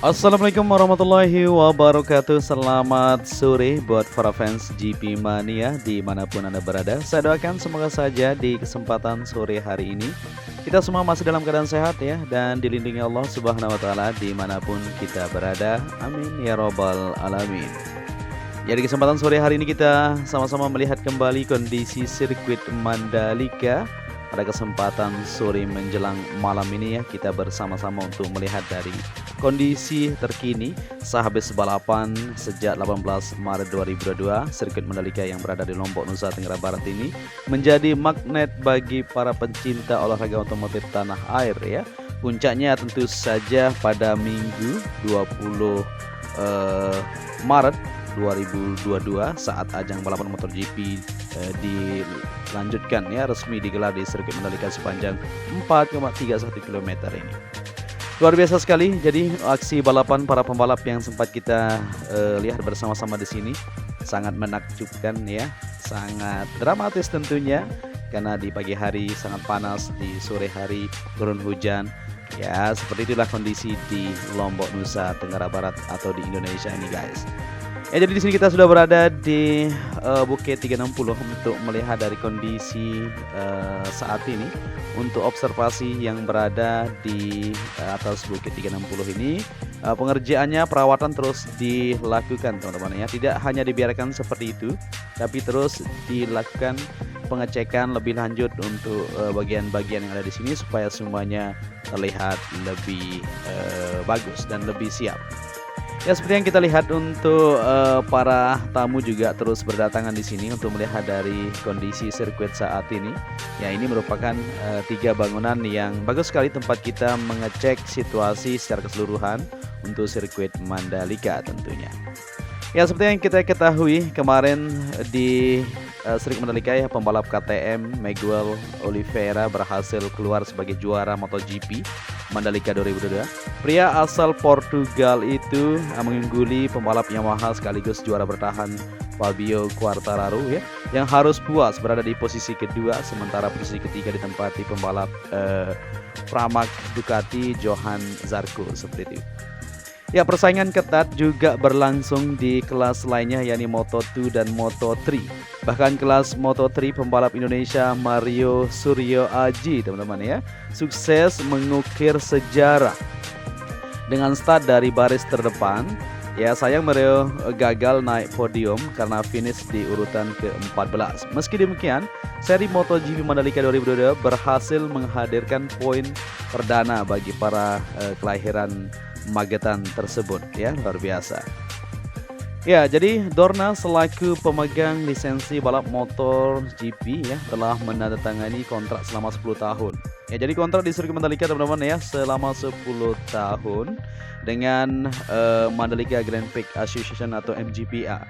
Assalamualaikum warahmatullahi wabarakatuh. Selamat sore buat para fans GP Mania dimanapun Anda berada. Saya doakan semoga saja di kesempatan sore hari ini kita semua masih dalam keadaan sehat ya, dan dilindungi Allah Subhanahu wa Ta'ala dimanapun kita berada. Amin ya robbal alamin. Ya, di kesempatan sore hari ini kita sama-sama melihat kembali kondisi sirkuit Mandalika. Pada kesempatan sore menjelang malam ini ya, kita bersama-sama untuk melihat dari kondisi terkini sehabis balapan sejak 18 Maret 2022. Sirkuit Mandalika yang berada di Lombok, Nusa Tenggara Barat ini menjadi magnet bagi para pencinta olahraga otomotif tanah air ya. Puncaknya tentu saja pada Minggu 20 Maret 2022 saat ajang balapan MotoGP dilanjutkan ya, resmi digelar di sirkuit Mandalika sepanjang 4,31 km ini. Luar biasa sekali. Jadi aksi balapan para pembalap yang sempat kita lihat bersama-sama di sini sangat menakjubkan ya, sangat dramatis tentunya karena di pagi hari sangat panas, di sore hari turun hujan. Ya, seperti itulah kondisi di Lombok, Nusa Tenggara Barat atau di Indonesia ini guys. Ya, jadi di sini kita sudah berada di Bukit 360 untuk melihat dari kondisi saat ini untuk observasi yang berada di atas Bukit 360 ini. Pengerjaannya, perawatan terus dilakukan teman-teman ya. Tidak hanya dibiarkan seperti itu, tapi terus dilakukan pengecekan lebih lanjut untuk bagian-bagian yang ada di sini supaya semuanya terlihat lebih bagus dan lebih siap. Ya, seperti yang kita lihat untuk para tamu juga terus berdatangan di sini untuk melihat dari kondisi sirkuit saat ini. Ya, ini merupakan 3 bangunan yang bagus sekali tempat kita mengecek situasi secara keseluruhan untuk sirkuit Mandalika tentunya. Ya, seperti yang kita ketahui kemarin di sirkuit Mandalika ya, pembalap KTM Miguel Oliveira berhasil keluar sebagai juara MotoGP Mandalika 2022. Pria asal Portugal itu mengungguli pembalap Yamaha sekaligus juara bertahan Fabio Quartararo ya, yang harus puas berada di posisi kedua, sementara posisi ketiga ditempati pembalap Pramac Ducati Johan Zarco seperti itu. Ya, persaingan ketat juga berlangsung di kelas lainnya yakni Moto2 dan Moto3. Bahkan kelas Moto3 pembalap Indonesia Mario Suryo Aji teman-teman ya, sukses mengukir sejarah dengan start dari baris terdepan. Ya, sayang Mario gagal naik podium karena finish di urutan ke-14. Meski demikian, seri MotoGP Mandalika 2022 berhasil menghadirkan poin perdana bagi para kelahiran Magetan tersebut ya, luar biasa. Ya, jadi Dorna selaku pemegang lisensi balap motor GP ya telah menandatangani kontrak selama 10 tahun. Ya, jadi kontrak di sirkuit Mandalika teman-teman ya selama 10 tahun dengan Mandalika Grand Prix Association atau MGPA.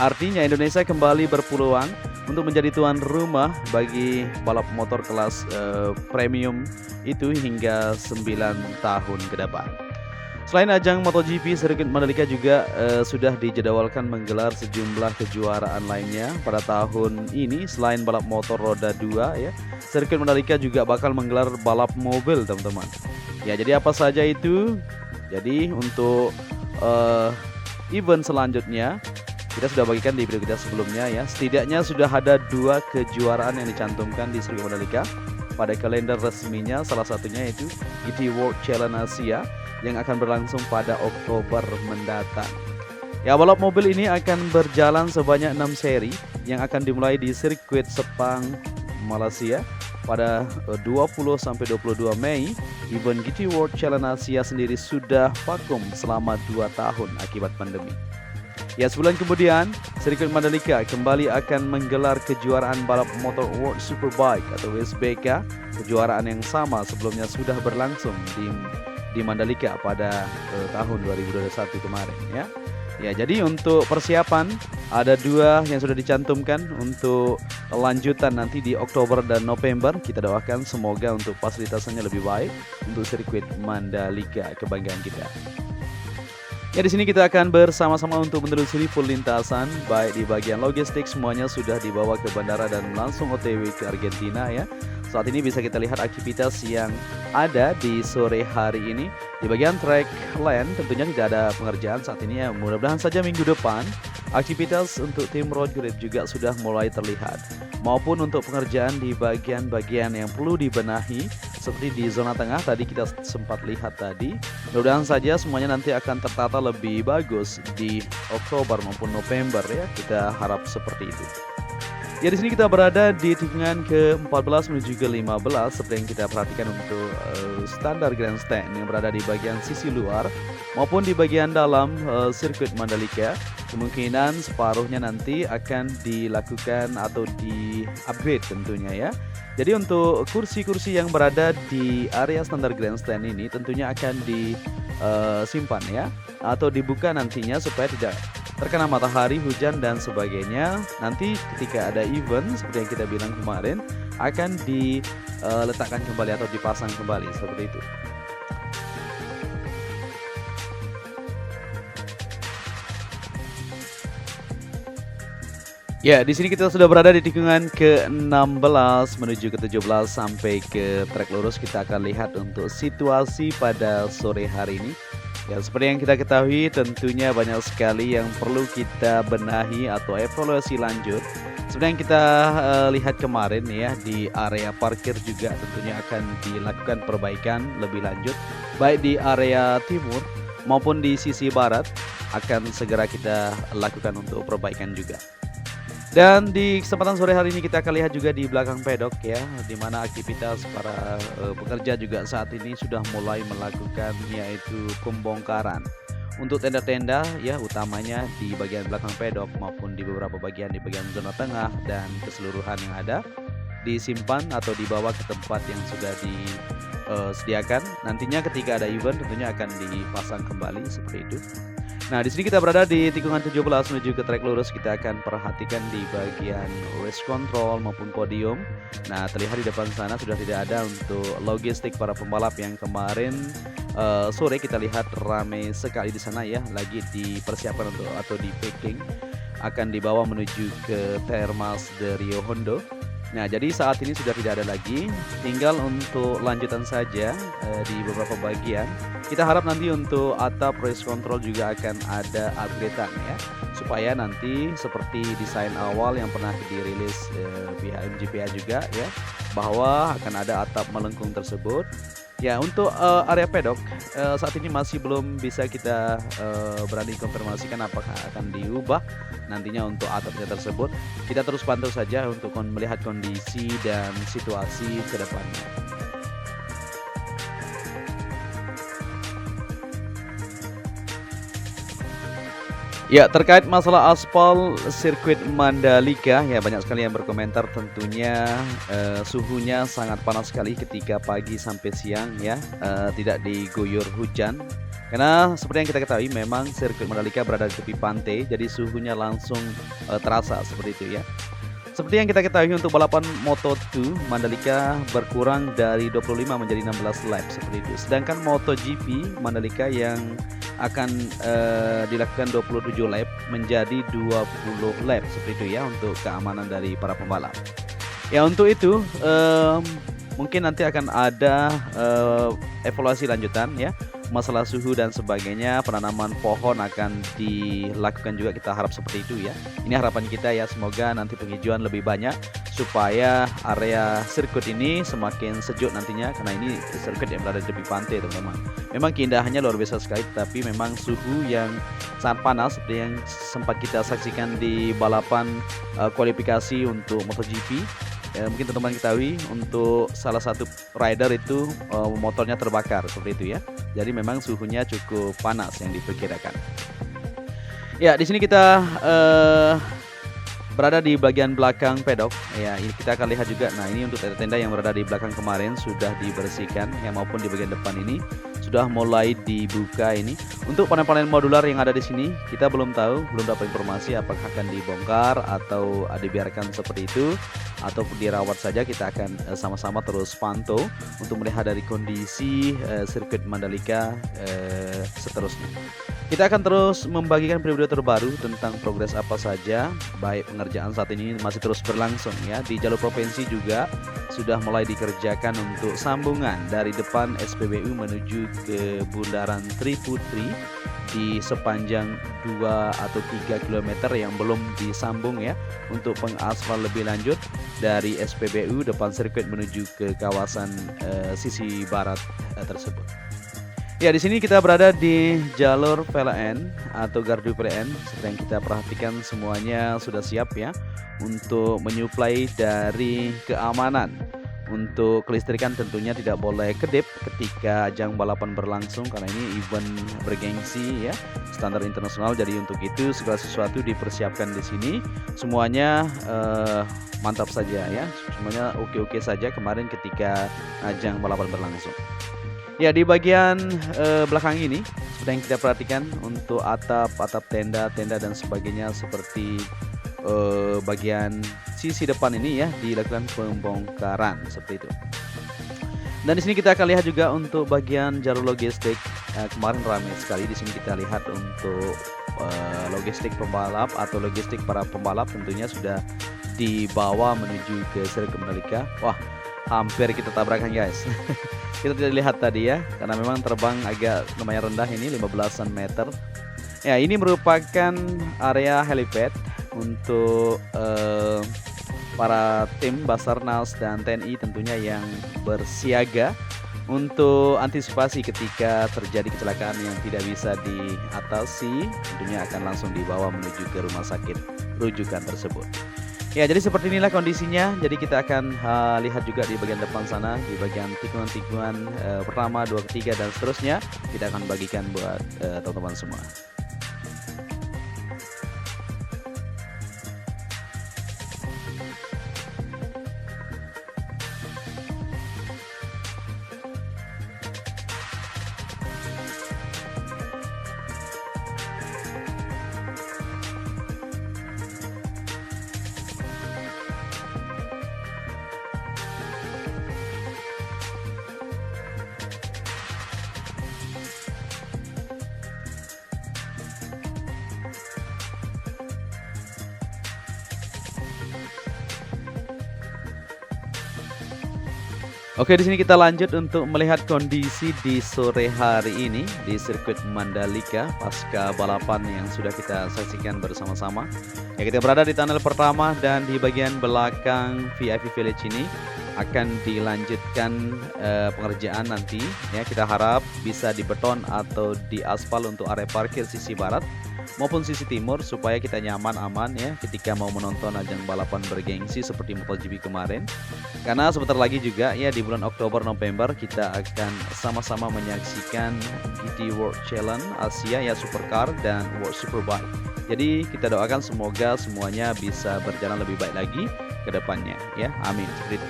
Artinya Indonesia kembali berpeluang untuk menjadi tuan rumah bagi balap motor kelas premium itu hingga 9 tahun ke depan. Selain ajang MotoGP, sirkuit Mandalika juga sudah dijadwalkan menggelar sejumlah kejuaraan lainnya pada tahun ini. Selain balap motor roda 2 ya, sirkuit Mandalika juga bakal menggelar balap mobil teman-teman. Ya, jadi apa saja itu? Jadi untuk event selanjutnya kita sudah bagikan di video kita sebelumnya ya. Setidaknya sudah ada 2 kejuaraan yang dicantumkan di sirkuit Mandalika pada kalender resminya, salah satunya yaitu GT World Challenge Asia yang akan berlangsung pada Oktober mendatang. Ya, balap mobil ini akan berjalan sebanyak 6 seri yang akan dimulai di sirkuit Sepang, Malaysia pada 20-22 Mei. Event GT World Challenge Asia sendiri sudah vakum selama 2 tahun akibat pandemi. Ya, sebulan kemudian sirkuit Mandalika kembali akan menggelar kejuaraan balap motor World Superbike atau WSBK. Kejuaraan yang sama sebelumnya sudah berlangsung di Mandalika pada tahun 2021 kemarin ya. Ya, jadi untuk persiapan ada 2 yang sudah dicantumkan untuk lanjutan nanti di Oktober dan November. Kita doakan semoga untuk fasilitasnya lebih baik untuk sirkuit Mandalika kebanggaan kita. Ya, di sini kita akan bersama-sama untuk menelusuri full lintasan, baik di bagian logistik semuanya sudah dibawa ke bandara dan langsung OTW ke Argentina ya. Saat ini bisa kita lihat aktivitas yang ada di sore hari ini. Di bagian track land tentunya tidak ada pengerjaan saat ini ya. Mudah-mudahan saja minggu depan aktivitas untuk tim road grip juga sudah mulai terlihat. Maupun untuk pengerjaan di bagian-bagian yang perlu dibenahi seperti di zona tengah tadi kita sempat lihat tadi. Mudah-mudahan saja semuanya nanti akan tertata lebih bagus di Oktober maupun November ya. Kita harap seperti itu. Ya, di sini kita berada di tikungan ke-14 menuju ke-15 seperti yang kita perhatikan untuk standar grandstand yang berada di bagian sisi luar maupun di bagian dalam sirkuit Mandalika. Kemungkinan separuhnya nanti akan dilakukan atau di-upgrade tentunya ya. Jadi untuk kursi-kursi yang berada di area standar grandstand ini tentunya akan disimpan ya atau dibuka nantinya supaya tidak terkena matahari, hujan dan sebagainya. Nanti ketika ada event seperti yang kita bilang kemarin akan diletakkan kembali atau dipasang kembali seperti itu. Ya, di sini kita sudah berada di tikungan ke-16 menuju ke-17 sampai ke trek lurus. Kita akan lihat untuk situasi pada sore hari ini. Ya, seperti yang kita ketahui tentunya banyak sekali yang perlu kita benahi atau evaluasi lanjut. Seperti yang kita lihat kemarin ya, di area parkir juga tentunya akan dilakukan perbaikan lebih lanjut. Baik di area timur maupun di sisi barat akan segera kita lakukan untuk perbaikan juga. Dan di kesempatan sore hari ini kita akan lihat juga di belakang pedok ya, di mana aktivitas para pekerja juga saat ini sudah mulai melakukan yaitu pembongkaran untuk tenda-tenda ya, utamanya di bagian belakang pedok maupun di beberapa bagian di bagian zona tengah dan keseluruhan yang ada disimpan atau dibawa ke tempat yang sudah disediakan. Nantinya ketika ada event tentunya akan dipasang kembali seperti itu. Nah, di sini kita berada di tikungan 17 menuju ke trek lurus. Kita akan perhatikan di bagian race control maupun podium. Nah, terlihat di depan sana sudah tidak ada untuk logistik para pembalap yang kemarin sore kita lihat ramai sekali di sana ya, lagi dipersiapkan untuk atau di packing akan dibawa menuju ke Termas de Rio Hondo. Nah, jadi saat ini sudah tidak ada lagi, tinggal untuk lanjutan saja di beberapa bagian. Kita harap nanti untuk atap race control juga akan ada upgrade-an ya, supaya nanti seperti desain awal yang pernah dirilis pihak MGPA juga ya, bahwa akan ada atap melengkung tersebut. Ya, untuk area pedok saat ini masih belum bisa kita berani konfirmasikan apakah akan diubah nantinya untuk atapnya tersebut. Kita terus pantau saja untuk melihat kondisi dan situasi ke depannya. Ya, terkait masalah aspal sirkuit Mandalika ya, banyak sekali yang berkomentar tentunya suhunya sangat panas sekali ketika pagi sampai siang ya, tidak diguyur hujan. Karena seperti yang kita ketahui memang sirkuit Mandalika berada di tepi pantai, jadi suhunya langsung terasa seperti itu ya. Seperti yang kita ketahui untuk balapan Moto2 Mandalika berkurang dari 25 menjadi 16 lap seperti itu. Sedangkan MotoGP Mandalika yang akan dilakukan 27 lap menjadi 20 lap seperti itu ya, untuk keamanan dari para pembalap. Ya, untuk itu mungkin nanti akan ada evaluasi lanjutan ya, masalah suhu dan sebagainya. Penanaman pohon akan dilakukan juga, kita harap seperti itu ya. Ini harapan kita ya, semoga nanti penghijauan lebih banyak supaya area sirkuit ini semakin sejuk nantinya, karena ini sirkuit yang berada di tepi pantai teman-teman. Memang keindahannya luar biasa sekali, tapi memang suhu yang sangat panas seperti yang sempat kita saksikan di balapan kualifikasi untuk MotoGP. Ya, mungkin teman-teman ketahui untuk salah satu rider itu motornya terbakar seperti itu ya. Jadi memang suhunya cukup panas yang diperkirakan. Ya, di sini kita berada di bagian belakang pedok. Ya, ini kita akan lihat juga. Nah, ini untuk tenda-tenda yang berada di belakang kemarin sudah dibersihkan ya, maupun di bagian depan ini sudah mulai dibuka ini. Untuk panel-panel modular yang ada di sini kita belum tahu, belum dapat informasi apakah akan dibongkar atau dibiarkan seperti itu. atau dirawat saja, kita akan sama-sama terus pantau untuk melihat dari kondisi sirkuit Mandalika seterusnya. Kita akan terus membagikan video terbaru tentang progres apa saja, baik pengerjaan saat ini masih terus berlangsung ya. Di jalur provinsi juga sudah mulai dikerjakan untuk sambungan dari depan SPBU menuju ke Bundaran Triputri di sepanjang 2 atau 3 km yang belum disambung ya, untuk pengaspal lebih lanjut dari SPBU depan sirkuit menuju ke kawasan sisi barat tersebut. Ya, di sini kita berada di jalur PLN atau gardu PLN. Seperti yang kita perhatikan, semuanya sudah siap ya untuk menyuplai dari keamanan. Untuk kelistrikan tentunya tidak boleh kedip ketika ajang balapan berlangsung, karena ini event bergengsi ya, standar internasional. Jadi untuk itu segala sesuatu dipersiapkan di sini. Semuanya mantap saja ya, semuanya oke-oke saja kemarin ketika ajang balapan berlangsung. Ya, di bagian belakang ini seperti yang kita perhatikan untuk atap tenda dan sebagainya, seperti bagian sisi depan ini ya dilakukan pembongkaran seperti itu. Dan di sini kita akan lihat juga untuk bagian jalur logistik, kemarin ramai sekali. Di sini kita lihat untuk logistik pembalap atau logistik para pembalap tentunya sudah dibawa menuju ke sirkuit Mandalika. Wah, hampir kita tabrakan guys. Kita tidak lihat tadi ya, karena memang terbang agak lumayan rendah ini, 15-an meter. Ya, ini merupakan area helipad untuk para tim Basarnas dan TNI tentunya yang bersiaga untuk antisipasi ketika terjadi kecelakaan yang tidak bisa diatasi, tentunya akan langsung dibawa menuju ke rumah sakit rujukan tersebut. Ya, jadi seperti inilah kondisinya. Jadi kita akan lihat juga di bagian depan sana, di bagian tikungan-tikungan pertama, 2, ketiga dan seterusnya. Kita akan bagikan buat teman-teman semua. Oke, di sini kita lanjut untuk melihat kondisi di sore hari ini di sirkuit Mandalika pasca balapan yang sudah kita saksikan bersama-sama. Ya, kita berada di tunnel pertama dan di bagian belakang VIP Village ini akan dilanjutkan pengerjaan nanti. Ya, kita harap bisa dibeton atau diaspal untuk area parkir sisi barat maupun sisi timur supaya kita nyaman aman ya ketika mau menonton ajang balapan bergengsi seperti MotoGP kemarin. Karena sebentar lagi juga ya di bulan Oktober November kita akan sama-sama menyaksikan GT World Challenge Asia ya, Supercar dan World Superbike. Jadi kita doakan semoga semuanya bisa berjalan lebih baik lagi ke depannya ya. Amin. Seperti itu.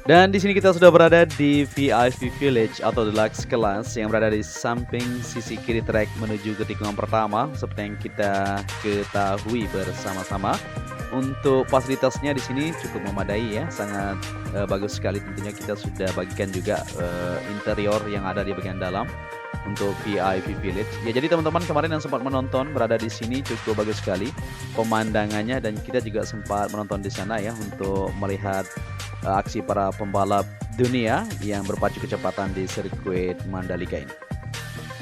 Dan di sini kita sudah berada di VIP Village atau Deluxe Class yang berada di samping sisi kiri trek menuju ke tikungan pertama seperti yang kita ketahui bersama-sama. Untuk fasilitasnya di sini cukup memadai ya, sangat bagus sekali. Tentunya kita sudah bagikan juga interior yang ada di bagian dalam untuk VIP Village. Ya, jadi teman-teman kemarin yang sempat menonton berada di sini cukup bagus sekali pemandangannya, dan kita juga sempat menonton di sana ya untuk melihat aksi para pembalap dunia yang berpacu kecepatan di sirkuit Mandalika ini.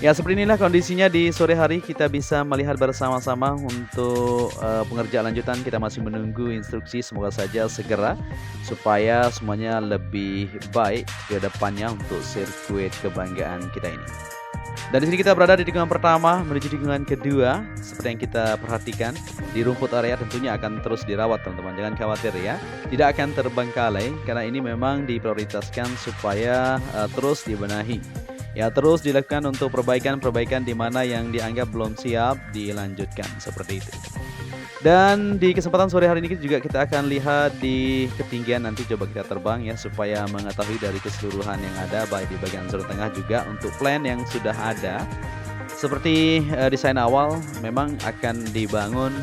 Ya, seperti inilah kondisinya di sore hari. Kita bisa melihat bersama-sama untuk pengerjaan lanjutan. Kita masih menunggu instruksi, semoga saja segera supaya semuanya lebih baik ke depannya untuk sirkuit kebanggaan kita ini. Dan di sini kita berada di tikungan pertama menuju tikungan kedua. Seperti yang kita perhatikan di rumput area tentunya akan terus dirawat teman-teman. Jangan khawatir ya, tidak akan terbengkalai karena ini memang diprioritaskan supaya terus dibenahi. Ya, terus dilakukan untuk perbaikan-perbaikan di mana yang dianggap belum siap dilanjutkan seperti itu. Dan di kesempatan sore hari ini juga kita akan lihat di ketinggian, nanti coba kita terbang ya supaya mengetahui dari keseluruhan yang ada baik di bagian zona tengah juga untuk plan yang sudah ada. Seperti desain awal memang akan dibangun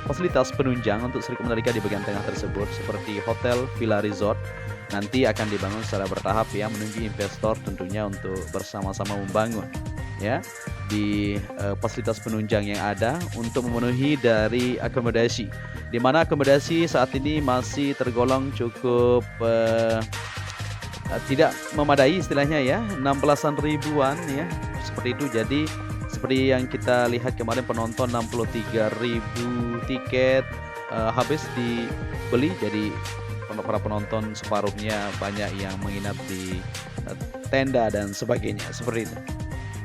fasilitas penunjang untuk sirkuit Mandalika di bagian tengah tersebut seperti hotel, villa resort. Nanti akan dibangun secara bertahap ya, menunggu investor tentunya untuk bersama-sama membangun ya di fasilitas penunjang yang ada untuk memenuhi dari akomodasi, di mana akomodasi saat ini masih tergolong cukup tidak memadai istilahnya ya, 16-an ribuan ya seperti itu. Jadi seperti yang kita lihat kemarin penonton 63.000 tiket habis dibeli, jadi para penonton separuhnya banyak yang menginap di tenda dan sebagainya seperti itu.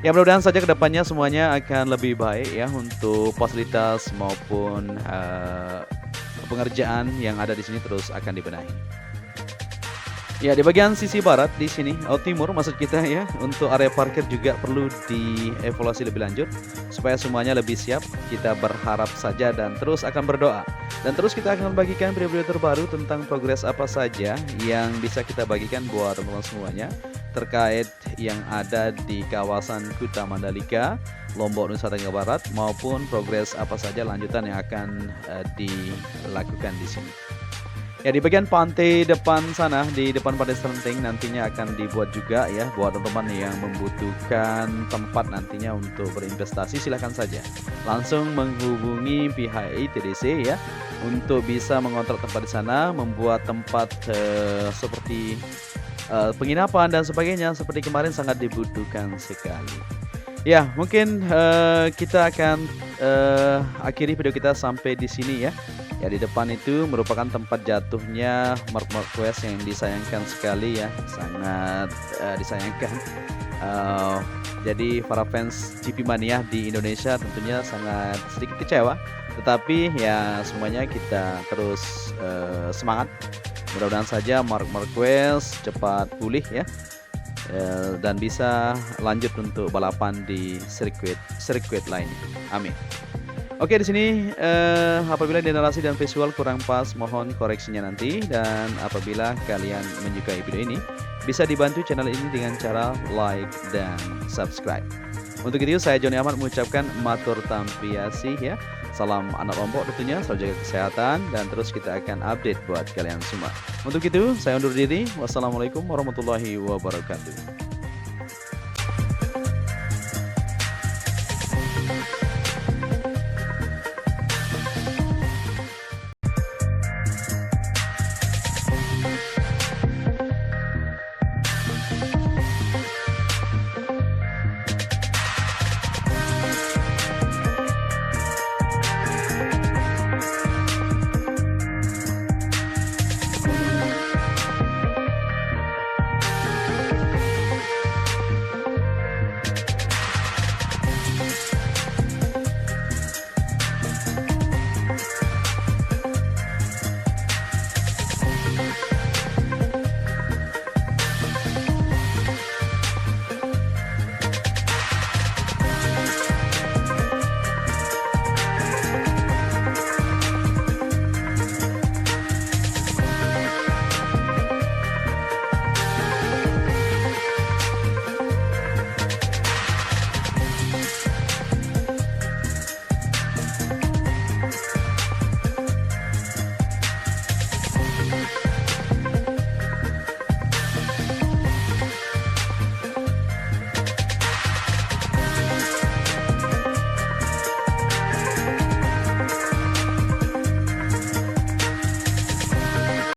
Ya mudah-mudahan saja kedepannya semuanya akan lebih baik ya untuk fasilitas maupun pengerjaan yang ada di sini terus akan dibenahi. Ya di bagian sisi barat di sini, timur maksud kita ya, untuk area parkir juga perlu dievaluasi lebih lanjut supaya semuanya lebih siap. Kita berharap saja dan terus akan berdoa. Dan terus kita akan bagikan video-video terbaru tentang progres apa saja yang bisa kita bagikan buat teman-teman semuanya terkait yang ada di kawasan Kuta Mandalika, Lombok, Nusa Tenggara Barat, maupun progres apa saja lanjutan yang akan dilakukan di sini. Ya di bagian pantai depan sana, di depan pantai Serenting nantinya akan dibuat juga ya buat teman-teman yang membutuhkan tempat nantinya untuk berinvestasi, silahkan saja langsung menghubungi pihak ITDC ya untuk bisa mengontrak tempat di sana, membuat tempat seperti penginapan dan sebagainya seperti kemarin sangat dibutuhkan sekali. Ya mungkin kita akan akhiri video kita sampai di sini ya. Ya di depan itu merupakan tempat jatuhnya Mark Marquez yang disayangkan sekali ya, sangat disayangkan. Jadi para fans GP Mania di Indonesia tentunya sangat sedikit kecewa, tetapi ya semuanya kita terus semangat. Mudah-mudahan saja Mark Marquez cepat pulih ya dan bisa lanjut untuk balapan di sirkuit lainnya. Amin. Oke, di sini apabila di narasi dan visual kurang pas, mohon koreksinya nanti. Dan apabila kalian menyukai video ini, bisa dibantu channel ini dengan cara like dan subscribe. Untuk itu saya Joni Ahmad mengucapkan matur tampiasi ya. Salam anak Lombok tentunya, selalu jaga kesehatan dan terus kita akan update buat kalian semua. Untuk itu saya undur diri. Wassalamualaikum warahmatullahi wabarakatuh.